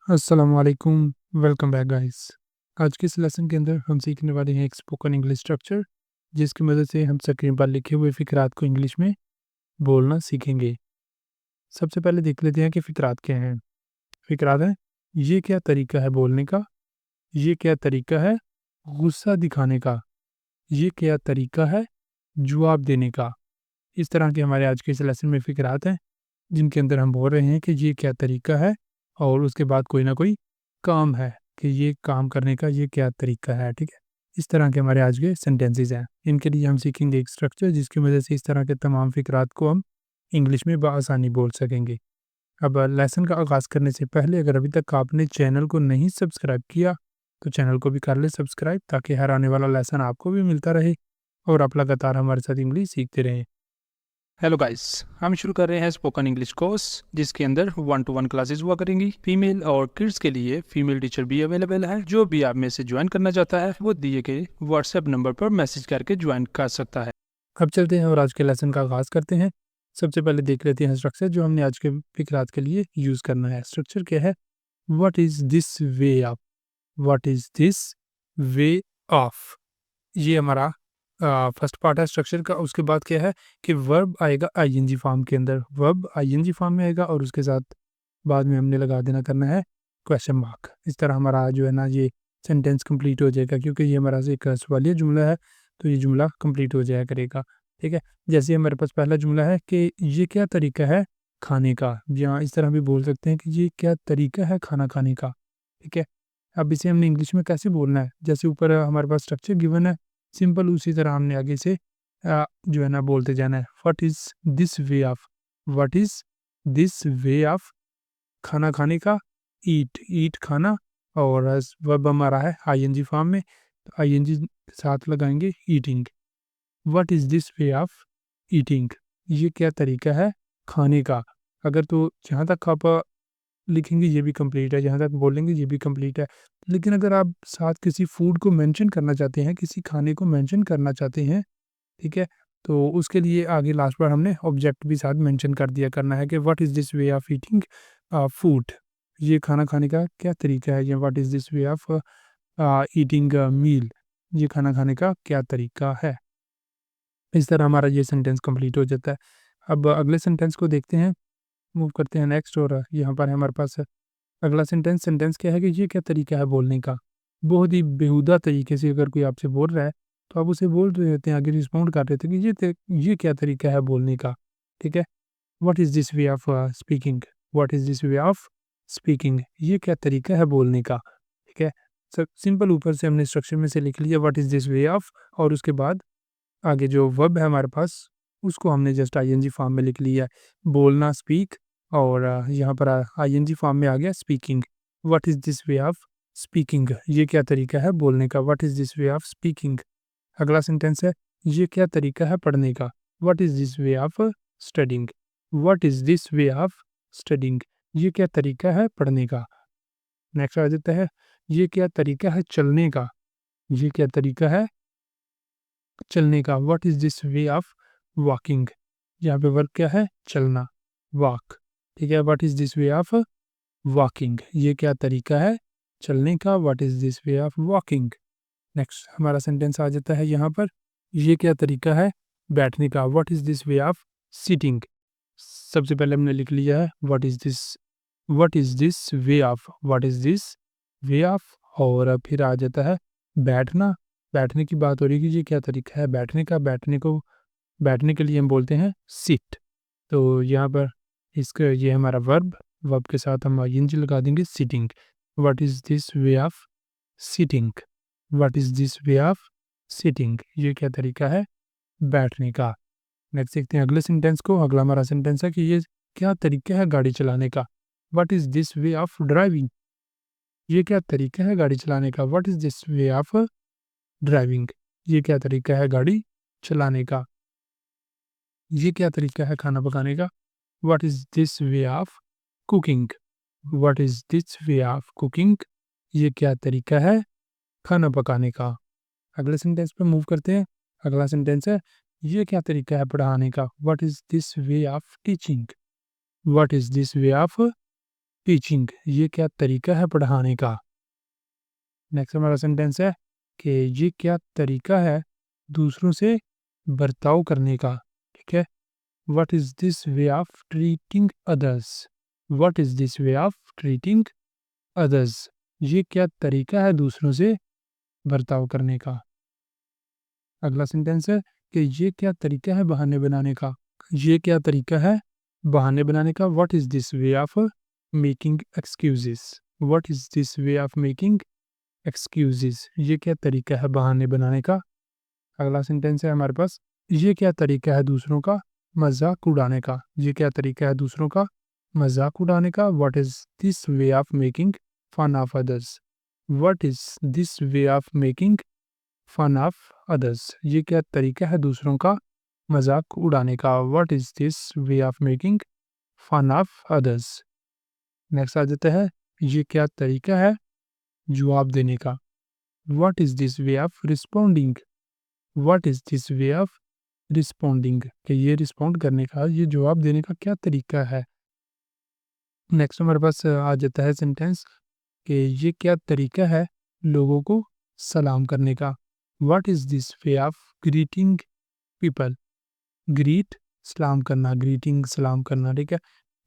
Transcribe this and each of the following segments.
अस्सलाम वालेकुम, welcome back guys. आज के इस लेसन के अंदर हम सीखने वाले हैं एक स्पोकन इंग्लिश स्ट्रक्चर, जिसकी मदद से हम स्क्रीन पर लिखे हुए फ़िकरात को इंग्लिश में बोलना सीखेंगे। सबसे पहले देख लेते हैं कि फ़िकरात क्या हैं। फ़िकरात हैं, ये क्या तरीका है बोलने का, ये क्या तरीका है गुस्सा दिखाने का, ये क्या तरीका है जवाब देने का। इस तरह के हमारे आज के इस लेसन में फ़िकरात हैं, जिनके अंदर हम बोल रहे हैं कि ये क्या तरीका है और उसके बाद कोई ना कोई काम है कि ये काम करने का ये क्या तरीका है, ठीक है? इस तरह के हमारे आज के सेंटेंसेस हैं। इनके लिए हम सीखेंगे एक स्ट्रक्चर जिसकी वजह से इस तरह के तमाम फ़िकरात को हम इंग्लिश में बआसानी बोल सकेंगे। अब लेसन का आगाज़ करने से पहले अगर अभी तक आपने चैनल को नहीं सब्सक्राइब किया, तो चैनल को भी कर लें सब्सक्राइब ताकि हर आने वाला लेसन आपको भी मिलता रहे और आप लगातार हमारे साथ इंग्लिश सीखते रहें। हेलो गाइस, हम शुरू कर रहे हैं स्पोकन इंग्लिश कोर्स जिसके अंदर 1-to-1 क्लासेस हुआ करेंगी। फीमेल और किड्स के लिए फीमेल टीचर भी अवेलेबल है। जो भी आप में से ज्वाइन करना चाहता है वो दिए गए व्हाट्सएप नंबर पर मैसेज करके ज्वाइन कर सकता है। अब चलते हैं और आज के लेसन का आगाज़ करते हैं। सबसे पहले देख लेते हैं स्ट्रक्चर जो हमने आज के फ़िकरात के लिए यूज़ करना है। स्ट्रक्चर क्या है? What is this way of? What is this way of? ये हमारा फर्स्ट पार्ट है स्ट्रक्चर का। उसके बाद क्या है कि वर्ब आएगा आईएनजी फॉर्म के अंदर। वर्ब आईएनजी फॉर्म में आएगा और उसके साथ बाद में हमने लगा देना करना है क्वेश्चन मार्क। इस तरह हमारा जो है ना ये सेंटेंस कंप्लीट हो जाएगा, क्योंकि ये हमारा एक सवालिया जुमला है, तो ये जुमला कंप्लीट हो जाया करेगा। ठीक है? जैसे हमारे पास पहला जुमला है कि ये क्या तरीका है खाने का, या इस तरह भी बोल सकते हैं कि ये क्या तरीका है खाना खाने का। ठीक है? अब इसे हमने इंग्लिश में कैसे बोलना है? जैसे ऊपर हमारे पास स्ट्रक्चर गिवन है, सिंपल उसी तरह हमने आगे से जो है ना बोलते जाना है। What is this way of? What is this way of खाना खाने का? ईट, ईट खाना। और वर्ब हमारा है आईएनजी फॉर्म में, तो आईएनजी साथ लगाएंगे eating. What is this way of eating? ये क्या तरीका है खाने का? अगर तो जहाँ तक आप लिखेंगे ये भी कंप्लीट है, जहाँ तक बोलेंगे ये भी कंप्लीट है। लेकिन अगर आप साथ किसी फूड को मेंशन करना चाहते हैं, किसी खाने को मेंशन करना चाहते हैं, ठीक है? तो उसके लिए आगे लास्ट बार हमने ऑब्जेक्ट भी साथ मेंशन कर दिया करना है कि what is this way of eating food? ये खाना खाने का क्या तरीका है, या what is this way of eating meal? ये खाना खाने का क्या तरीका है? इस तरह हमारा ये सेंटेंस कंप्लीट हो जाता है। अब अगले सेंटेंस को देखते हैं, मूव करते हैं नेक्स्ट। और यहाँ पर है हमारे पास अगला सेंटेंस। सेंटेंस क्या है कि ये क्या तरीका है बोलने का? बहुत ही बेहुदा तरीके से अगर कोई आपसे बोल रहा है, तो आप उसे बोल रहे होते हैं, आगे रिस्पॉन्ड कर रहे थे कि ये क्या तरीका है बोलने का? ठीक है? What is this way of speaking? What is this way of speaking? ये क्या तरीका है बोलने का? ठीक है? सब सिंपल ऊपर से हमने स्ट्रक्चर में से लिख लिया what is this way of, और उसके बाद आगे जो वर्ब है हमारे पास, उसको हमने जस्ट आईएनजी फॉर्म में लिख लिया है। बोलना स्पीक, और यहाँ पर आईएनजी फॉर्म में आ गया speaking. What is this way of speaking? ये क्या तरीका है बोलने का? What is this way of speaking? अगला सेंटेंस है, ये क्या तरीका है पढ़ने का? What is this way of studying? What is this way of studying? ये क्या तरीका है पढ़ने का? नेक्स्ट आ जाता है, ये क्या तरीका है चलने का? ये क्या तरीका है चलने का? What is this way of walking? यहाँ पे वर्ब क्या है? चलना, वॉक। ठीक है? What is this way of walking? ये क्या तरीका है चलने का? What is this way of walking? Next हमारा सेंटेंस आ जाता है यहाँ पर, ये क्या तरीका है बैठने का? What is this way of sitting? सबसे पहले हमने लिख लिया है what is this way of, what is this way of, और फिर आ जाता है बैठना। बैठने की बात हो रही है कि ये क्या तरीका है बैठने का? बैठने के लिए हम बोलते हैं सिट। तो यहाँ पर इसका ये हमारा वर्ब के साथ हम आईएनजी लगा देंगे sitting. What is this way of sitting? What is this way of sitting? ये क्या तरीका है बैठने का? नेक्स्ट देखते हैं अगले सेंटेंस को। अगला हमारा सेंटेंस है कि ये क्या तरीका है गाड़ी चलाने का? What is this way of driving? ये क्या तरीका है गाड़ी चलाने का? What is this way of driving? ये क्या तरीका है गाड़ी चलाने का? ये क्या तरीका है खाना पकाने का? What is this way of cooking? What is this way of cooking? ये क्या तरीका है खाना पकाने का? अगले सेंटेंस पे मूव करते हैं। अगला सेंटेंस है, ये क्या तरीका है पढ़ाने का? What is this way of teaching? What is this way of teaching, ये क्या तरीका है पढ़ाने का। नेक्स्ट हमारा सेंटेंस है कि ये क्या तरीका है दूसरों से बर्ताव करने का। ठीक है, what is this way of treating others. What is this way of treating others, ये क्या तरीका है दूसरों से बर्ताव करने का। अगला सेंटेंस है कि ये क्या तरीका है बहाने बनाने का। ये क्या तरीका है बहाने बनाने का। What is this way of making excuses. What is this way of making excuses, ये क्या तरीका है बहाने बनाने का। अगला सेंटेंस है हमारे पास, ये क्या तरीका है दूसरों का मजाक उड़ाने का। ये क्या तरीका है दूसरों का मजाक उड़ाने का। What is this way of making fun of others. What is this way of making fun of others, ये क्या तरीका है दूसरों का मजाक उड़ाने का। What is this way of making fun of others. Next आ जाता है, ये क्या तरीका है जवाब देने का। What is this way of responding. What is this way of responding, कि ये रिस्पोंड करने का, ये जवाब देने का क्या तरीका है। नेक्स्ट हमारे पास आ जाता है सेंटेंस कि ये क्या तरीका है लोगों को सलाम करने का। What is this way of greeting people. Greet सलाम करना, ग्रीटिंग सलाम करना। ठीक है,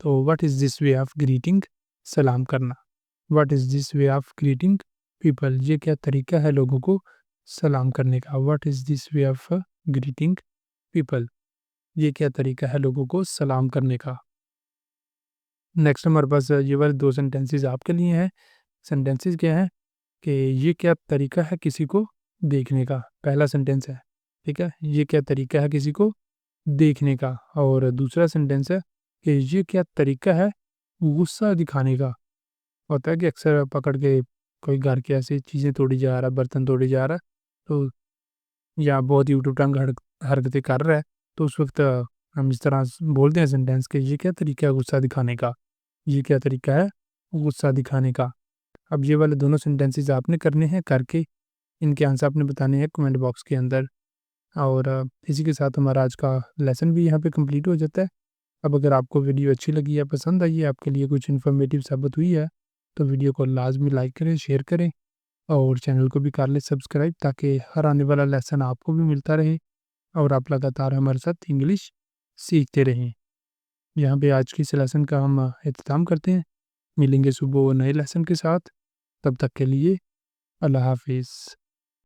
तो what is this way of greeting सलाम करना। What is this way of greeting people, ये क्या तरीका है लोगों को सलाम करने का। What is this way of greeting people, ये क्या तरीका है लोगों को सलाम करने का। नेक्स्ट हमारे पास ये वाले दो सेंटेंसेस आपके लिए हैं। सेंटेंसेस क्या हैं कि ये क्या तरीका है किसी को देखने का। पहला सेंटेंस है, ठीक है, ये क्या तरीका है किसी को देखने का। और दूसरा सेंटेंस है कि ये क्या तरीका है गुस्सा दिखाने का। होता है कि अक्सर पकड़ के कोई घर की ऐसी चीज़ें तोड़ी जा रहा है, बर्तन तोड़ी जा रहा है, तो या बहुत ही ऊटपटांग हरकतें कर रहा है, तो उस वक्त हम इस तरह बोलते हैं सेंटेंस कि ये क्या तरीका है गुस्सा दिखाने का। ये क्या तरीका है गुस्सा दिखाने का। अब ये वाले दोनों सेंटेंसेस आपने करने हैं, करके इनके आंसर आपने बताने हैं कमेंट बॉक्स के अंदर। और इसी के साथ हमारा आज का लेसन भी यहाँ पे कंप्लीट हो जाता है। अब अगर आपको वीडियो अच्छी लगी है, पसंद आई है, आपके लिए कुछ इन्फॉर्मेटिव साबित हुई है, तो वीडियो को लाजमी लाइक करें, शेयर करें और चैनल को भी कर लें सब्सक्राइब, ताकि हर आने वाला लेसन आपको भी मिलता रहे और आप लगातार हमारे साथ इंग्लिश सीखते रहें। यहाँ पे आज की इस लेसन का हम इख्तिताम करते हैं। मिलेंगे सुबह नए लेसन के साथ, तब तक के लिए अल्लाह हाफिज़।